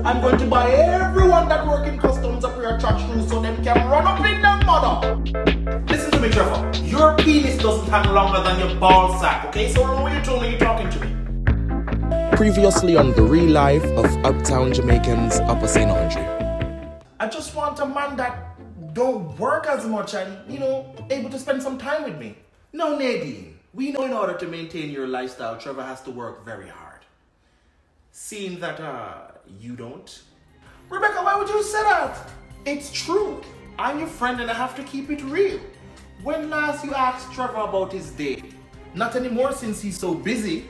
I'm going to buy everyone that work in customs a pair of church shoes so them can run up in their mother. Listen to me, Trevor. Your penis doesn't hang longer than your ball sack, okay? So remember what you told me you're talking to me. Previously on The Real Life of Uptown Jamaicans, Upper St. Andre. I just want a man that don't work as much and, able to spend some time with me. No, Nadine, we know in order to maintain your lifestyle, Trevor has to work very hard. Seeing that, you don't. Rebecca, why would you say that? It's true. I'm your friend and I have to keep it real. When last you asked Trevor about his day? Not anymore since he's so busy.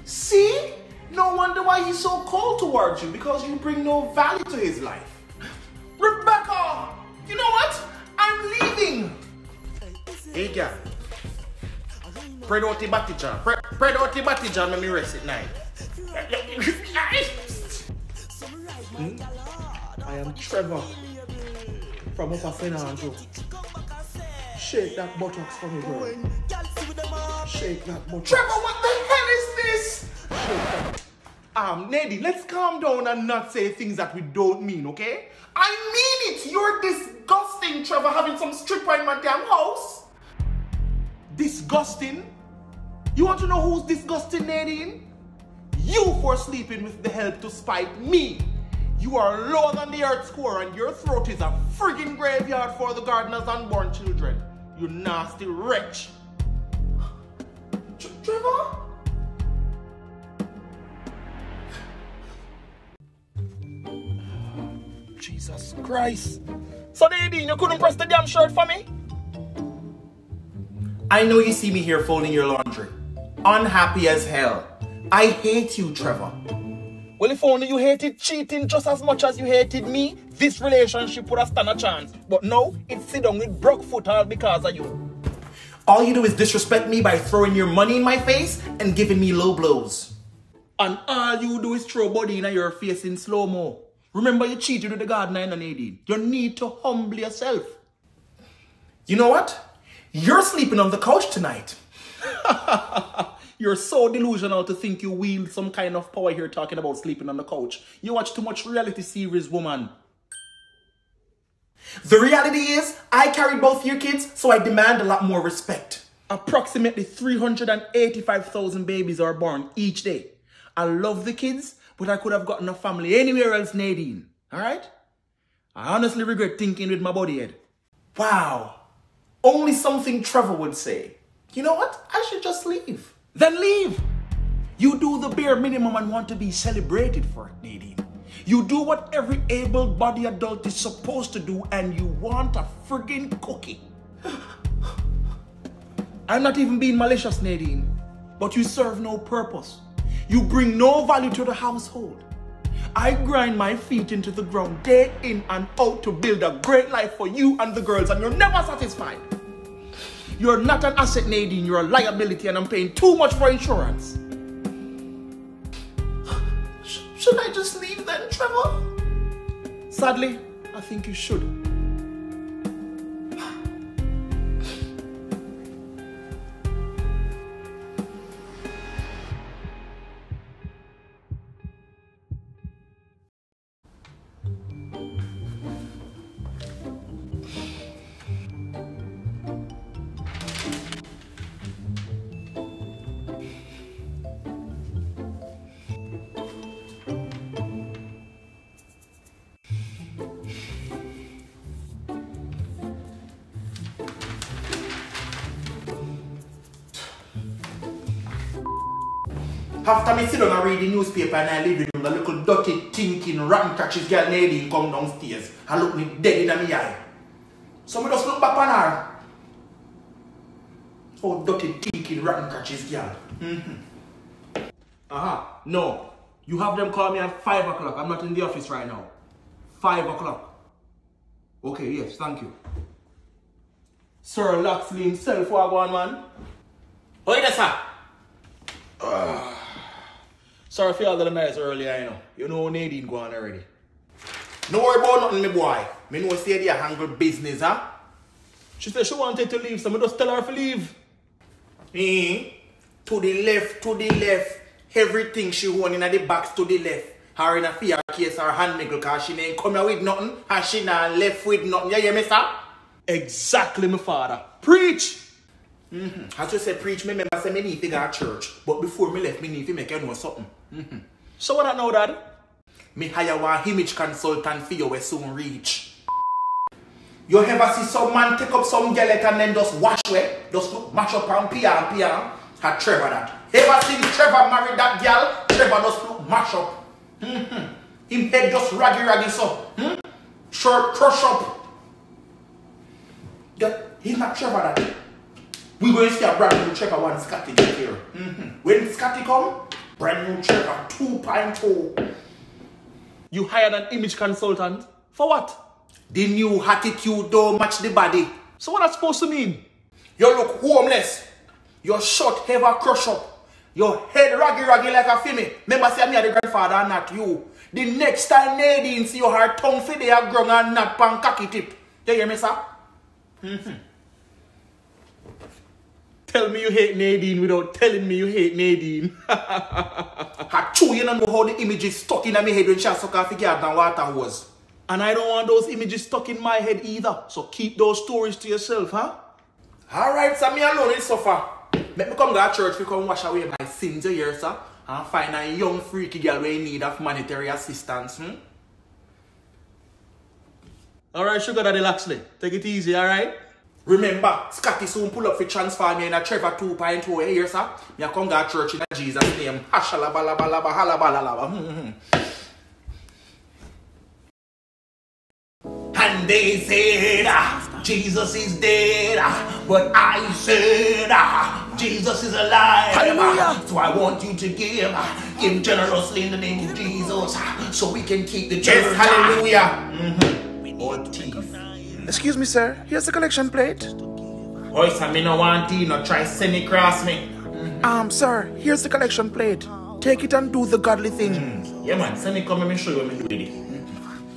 See? No wonder why he's so cold towards you, because you bring no value to his life. Rebecca! You know what? I'm leaving! Hey, girl. Pray out the batija. Pray out the batija, let me rest at night. I am Trevor from Upper St. Andre. Shake that buttocks for me, girl. Shake that buttocks. Trevor, what the hell is this? Nadine, let's calm down and not say things that we don't mean, okay? I mean it! You're disgusting, Trevor, having some stripper in my damn house. Disgusting? You want to know who's disgusting, Nadine? You for sleeping with the help to spite me. You are lower than the earth core and your throat is a friggin' graveyard for the gardener's unborn children. You nasty wretch. Trevor? Jesus Christ. So Nadine, you couldn't press the damn shirt for me? I know you see me here folding your laundry. Unhappy as hell. I hate you, Trevor. Well, if only you hated cheating just as much as you hated me, this relationship would have stand a chance. But no, it's sit down with broke foot all because of you. All you do is disrespect me by throwing your money in my face and giving me low blows. And all you do is throw body in your face in slow-mo. Remember you cheated with the gardener and Nadine. You need to humble yourself. You know what? You're sleeping on the couch tonight. You're so delusional to think you wield some kind of power here talking about sleeping on the couch. You watch too much reality series, woman. The reality is, I carried both your kids, so I demand a lot more respect. Approximately 385,000 babies are born each day. I love the kids, but I could have gotten a family anywhere else, Nadine. Alright? I honestly regret thinking with my body head. Wow. Only something Trevor would say. You know what? I should just leave. Then leave. You do the bare minimum and want to be celebrated for it, Nadine. You do what every able-bodied adult is supposed to do and you want a friggin' cookie. I'm not even being malicious, Nadine, but you serve no purpose. You bring no value to the household. I grind my feet into the ground day in and out to build a great life for you and the girls and you're never satisfied. You're not an asset, Nadine. You're a liability and I'm paying too much for insurance. Should I just leave then, Trevor? Sadly, I think you should. After me sit down and read the newspaper and I leave the room, the little dirty, thinking, rotten catches girl Nadine come downstairs and look me dead in my eye. So me just look back on her. Oh, dirty, thinking, rotten catches girl. No. You have them call me at 5 o'clock. I'm not in the office right now. 5 o'clock. Okay, yes, thank you. Sir Loxley himself, what go on, man? Oh, yes, sir. Sorry for all the nights earlier, you know. You know Nadine go on already. No worry about nothing, me boy. Me know stay there handle business, huh? She said she wanted to leave, so me just tell her to leave. To the left, to the left. Everything she want in the box to the left. Her in a fear case or hand niggle because she ain't come here with nothing and she not left with nothing. You hear me, sir? Exactly, my father. Preach! As you say preach, me remember say me need to go to church. But before me left, me need to make you know something. So what I know, Dad? Me hire one image consultant for you will soon reach. You ever see some man take up some girl and then just wash away? Just mash up and pia? Had Trevor that. Ever seen Trevor marry that girl? Trevor just look mash up. Him head just raggy so. Short crush up. He's not Trevor that. We going to see a brand new Trevor when Scotty get here. When Scotty come, brand new Trevor 2.0. You hired an image consultant? For what? The new attitude don't match the body. So what that's supposed to mean? You look homeless. Your short ever crush up. Your head raggy like a female. Remember say me are the grandfather and not you. The next time Nadine see your her tongue for their grung and not pan cocky tip. You hear me, sir? Tell me you hate Nadine without telling me you hate Nadine. Hachu, you don't know how the image is stuck in my head when she suck off the garden water hose. And I don't want those images stuck in my head either. So keep those stories to yourself, huh? Alright, so me alone will suffer. Let me come to church to come wash away my sins here, sir. And find a young freaky girl who in need of monetary assistance. Alright, Sugar Daddy Laxley. Take it easy, alright? Remember, Scotty soon pull up for transfer me in a Trevor 2.0 here, sir. Me come to church in Jesus' name. Hashalabalabalabalaba. And they said, Jesus is dead, but I said, Jesus is alive. Hallelujah. So I want you to give generously in the name of Jesus, so we can keep the church. Yes, hallelujah. Or thief. Excuse me, sir. Here's the collection plate. Boy, sir, me no want tea, no try send it across me. Sir, here's the collection plate. Take it and do the godly thing. Yeah, man, send it come and show you what me do with it.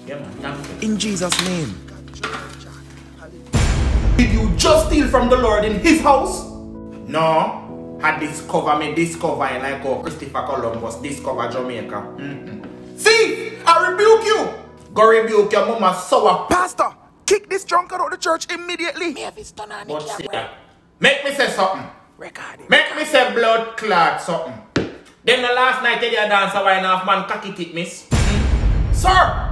Yeah, man, thank you. In Jesus' name. Did you just steal from the Lord in his house? No. I discovering like how Christopher Columbus discovered Jamaica. See, I rebuke you. Go rebuke your mama sour. Pastor, kick this drunkard out of the church immediately. But see that. Make me say something. Make me say blood clot something. Then the last night they dance a wine off man cocky tip miss. Sir!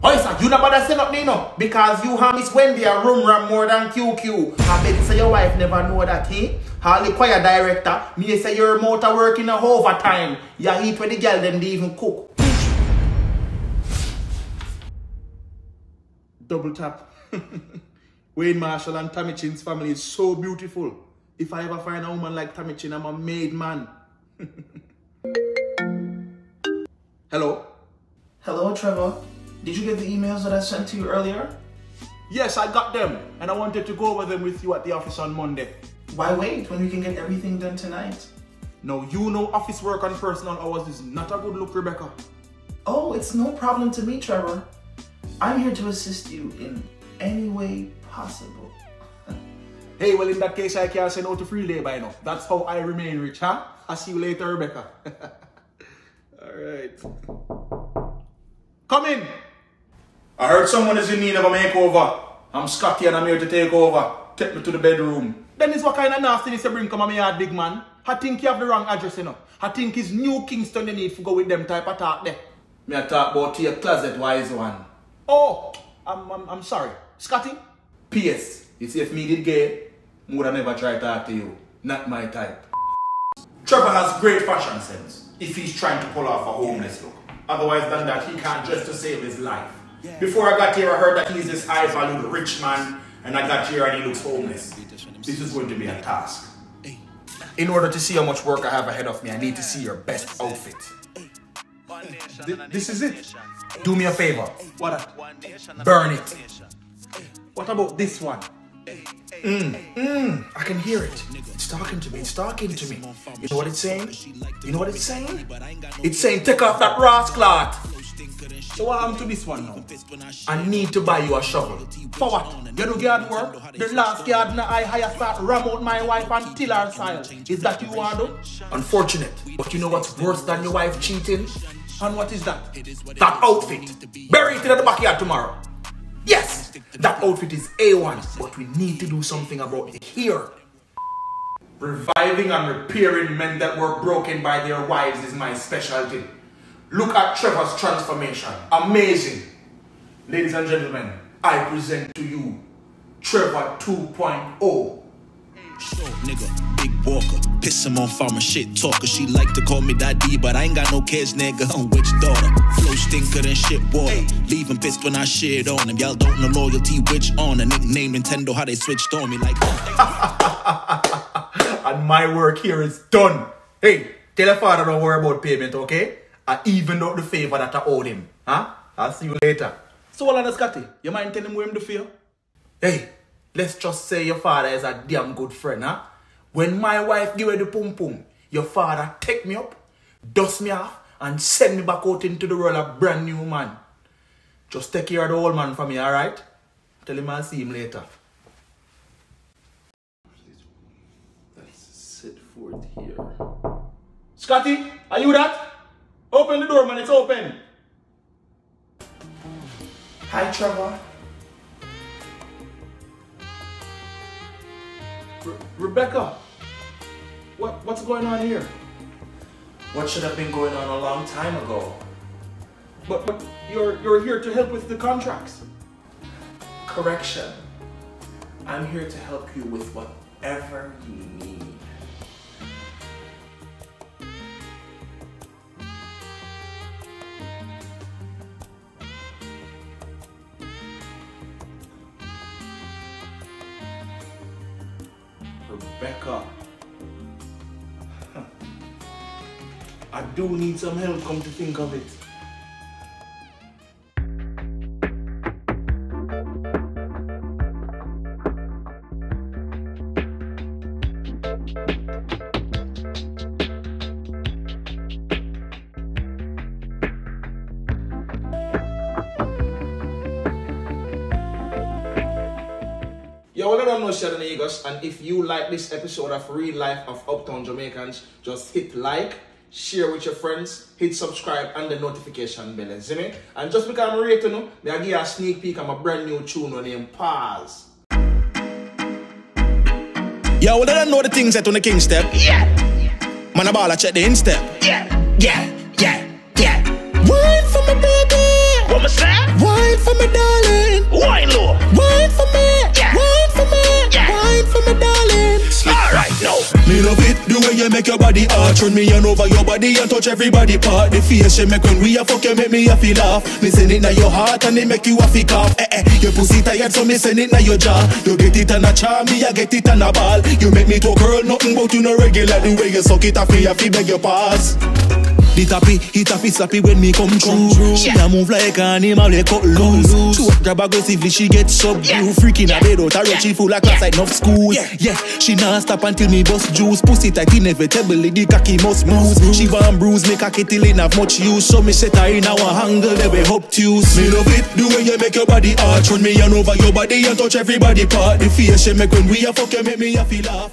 Oh, sir, you never say nothing, you know, because you have Miss Wendy a room ram more than QQ. I bet say your wife never know that, eh? How the choir director, me say your motor working a overtime. You eat when the girl them they even cook. Double tap. Wayne Marshall and Tammy Chin's family is so beautiful. If I ever find a woman like Tammy Chin, I'm a made man. Hello? Hello, Trevor. Did you get the emails that I sent to you earlier? Yes, I got them. And I wanted to go over them with you at the office on Monday. Why wait when we can get everything done tonight? No, you know office work and personal hours is not a good look, Rebecca. Oh, it's no problem to me, Trevor. I'm here to assist you in any way possible. Hey, well in that case, I can't say no to free labor, you know. That's how I remain rich, huh? I'll see you later, Rebecca. Alright. Come in. I heard someone is in need of a makeover. I'm Scotty and I'm here to take over. Take me to the bedroom. Dennis, what kind of nastiness you bring come on my yard, big man? I think you have the wrong address, you know. I think it's New Kingston you need to go with them type of talk there. Me I talk about your closet wise one. Oh, I'm sorry. Scotty? P.S. You see if me did gay, I would have never tried to talk to you. Not my type. Trevor has great fashion sense if he's trying to pull off a homeless look. Otherwise than that, he can't dress to save his life. Before I got here, I heard that he's this high-valued rich man, and I got here and he looks homeless. This is going to be a task. In order to see how much work I have ahead of me, I need to see your best outfit. This is it. Do me a favor. What? Burn it. What about this one? I can hear it. It's talking to me. It's talking to me. You know what it's saying? You know what it's saying? It's saying take off that rascal cloth. So what happened to this one now? I need to buy you a shovel. For what? You do yard work? The last gardener I hire start ram out my wife and till her soil. Is that you want to do? Unfortunate. But you know what's worse than your wife cheating? And what is that? That outfit. Bury it in the backyard tomorrow. Yes, that outfit is A1, but we need to do something about it here. Reviving and repairing men that were broken by their wives is my specialty. Look at Trevor's transformation. Amazing. Ladies and gentlemen, I present to you Trevor 2.0. Short nigga, big walker, piss him off, I'm a shit talker. She like to call me daddy, but I ain't got no kids, nigga. I'm witch daughter, flow stinker than shit water. Leave him pissed when I shit on him. Y'all don't know loyalty, which on a nickname Nintendo, how they switched on me like. And my work here is done. Hey, tell your father don't worry about payment, okay? I even out the favor that I owed him. Huh? I'll see you later. So what on Scotty? You mind telling him where him to feel? Hey, let's just say your father is a damn good friend, huh? When my wife give her the pum pum, your father take me up, dust me off, and send me back out into the world a brand new man. Just take care of the old man for me, alright? Tell him I'll see him later. Let's sit forth here. Scotty, are you that? Open the door, man, it's open. Hi, Trevor. Rebecca, what's going on here? What should have been going on a long time ago? But you're here to help with the contracts. Correction. I'm here to help you with whatever you need. Rebecca, I do need some help, come to think of it. Yo, we're gonna know Sheldon Eagles, and if you like this episode of Real Life of Uptown Jamaicans, just hit like, share with your friends, hit subscribe and the notification bell, see me? And just because I'm rating you, I give you a sneak peek of my brand new tune named Pause. Yo, well, I don't know the things that on the king step. Yeah. Man, I ball, I check the instep. Yeah. Wine for my baby. What was that? Wine for my darling. Wine low. Wine for me. Yeah. Wine for me. Yeah. Wine for my darling. Alright, no. Me love it, the way you make your body hard. Turn me on over your body and touch everybody part. The face you make when we a fuck, you make me a feel laugh. Me send it na your heart and it make you a feel off. Your pussy tired, so me send it na your jaw. You get it on a charm, me I get it on a ball. You make me talk girl, nothing but you no regular. The way you suck it off me, I feel beg your pass. The tappy, he tappy slappy when me come through. She a move like an animal, they cut loose. Choke grab aggressively, she get subdued. Freaking a bed out, her she full like class like enough school. Yeah, she not stop until me bust juice. Pussy tight inevitably, the cocky must move. She want bruise, make cocky till it have much use. So me set her in our angle, they be obtuse. Me love it, the way you make your body hard. Turn me on over your body and touch everybody part. The face she make when we a fuck, you make me a feel laugh.